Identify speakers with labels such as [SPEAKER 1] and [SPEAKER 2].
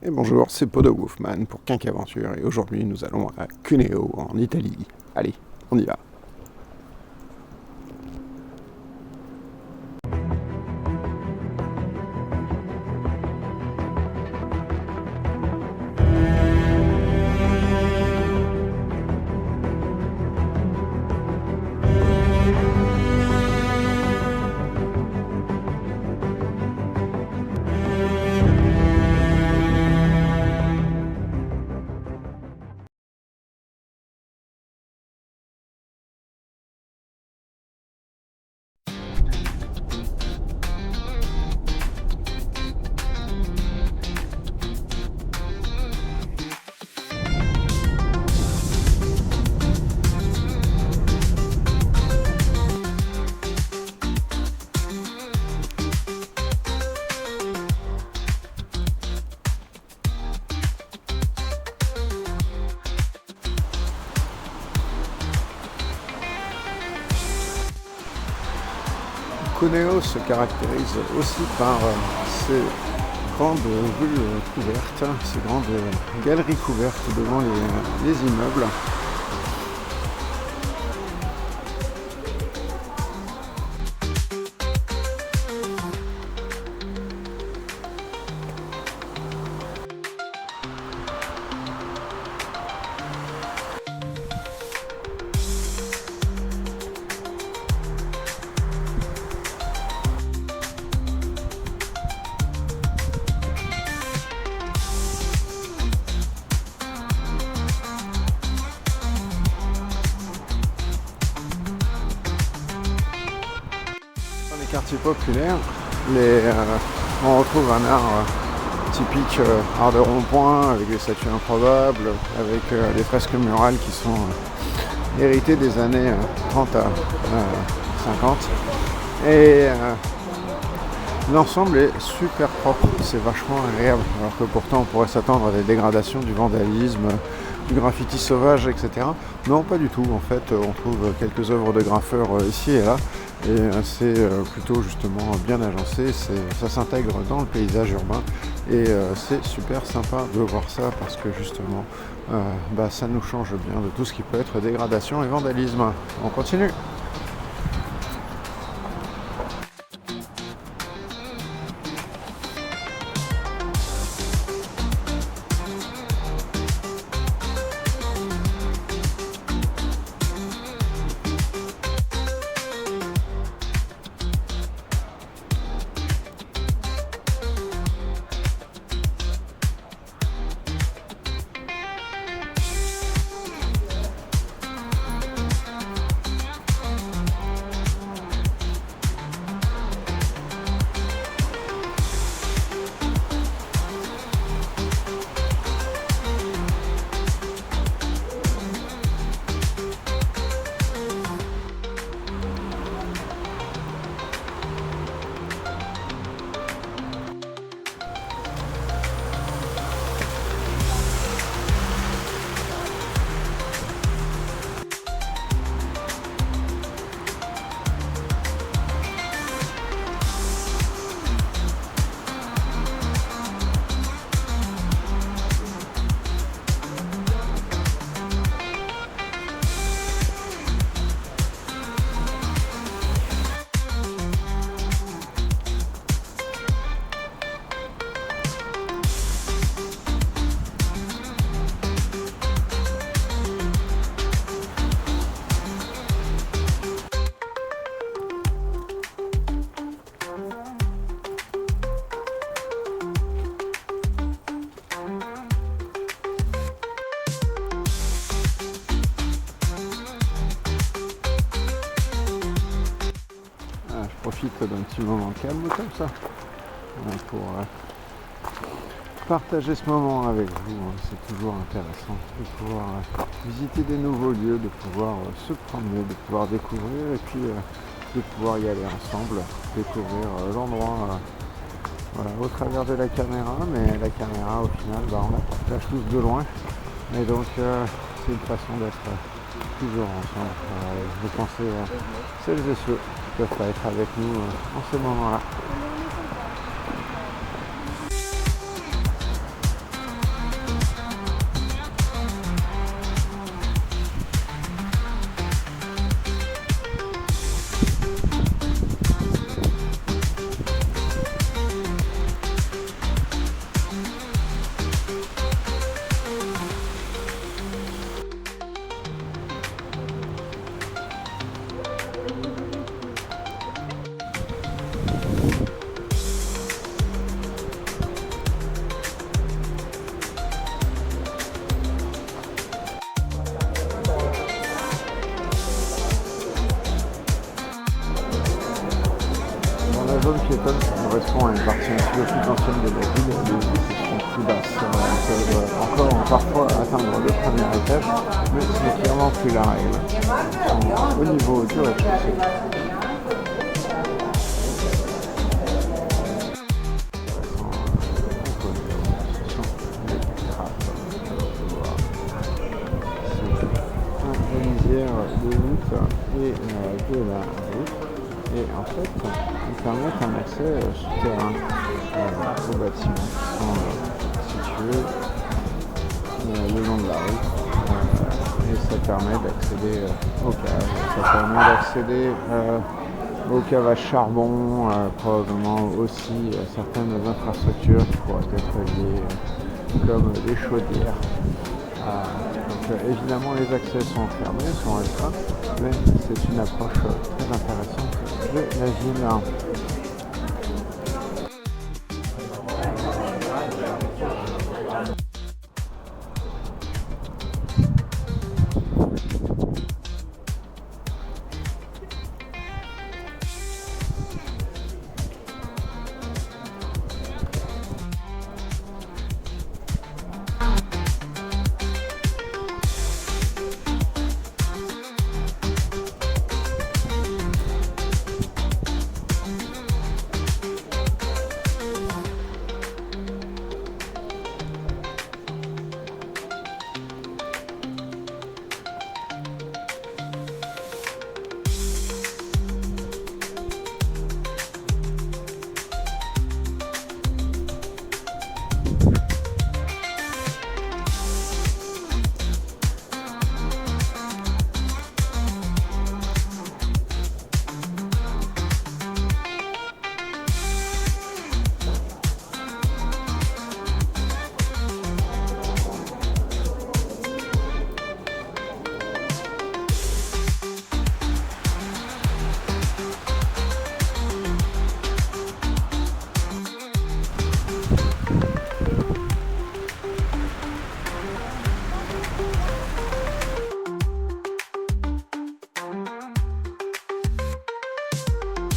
[SPEAKER 1] Et bonjour, c'est Podo Wolfman pour Quinquaventure et aujourd'hui nous allons à Cuneo en Italie. Allez, on y va. Cuneo se caractérise aussi par ces grandes rues couvertes, ces grandes galeries couvertes devant les immeubles. Dans les quartiers populaires, on retrouve un art typique art de rond-point avec des statues improbables, avec des fresques murales qui sont héritées des années 30 à 50. Et l'ensemble est super propre, c'est vachement agréable, alors que pourtant on pourrait s'attendre à des dégradations, du vandalisme, du graffiti sauvage, etc. Non, pas du tout, en fait on trouve quelques œuvres de graffeurs ici et là, et c'est plutôt justement bien agencé, ça s'intègre dans le paysage urbain, et c'est super sympa de voir ça, parce que justement ça nous change bien de tout ce qui peut être dégradation et vandalisme. On continue. Je profite d'un petit moment calme comme ça pour partager ce moment avec vous. C'est toujours intéressant de pouvoir visiter des nouveaux lieux, de pouvoir se promener, de pouvoir découvrir et puis de pouvoir y aller ensemble, découvrir l'endroit au travers de la caméra, mais la caméra au final on la partage tous de loin, et donc c'est une façon d'être toujours ensemble, de penser à celles et ceux qui peuvent pas être avec nous en ce moment-là. correspond à une partie un petit peu plus ancienne de la ville. Les visites sont plus basses. Elles peuvent encore parfois atteindre le premier étage, mais ce n'est clairement plus la règle. Elles sont au niveau du rez-de-chaussée. De voûte et de la route, et en fait ils permettent un accès souterrain aux bâtiments qui sont situés le long de la route, et ça permet d'accéder aux caves, ça permet d'accéder aux caves à charbon, probablement aussi certaines infrastructures qui pourraient être liées comme des chaudières. Donc évidemment les accès sont fermés, sont restreints, mais c'est une approche très intéressante de la ville.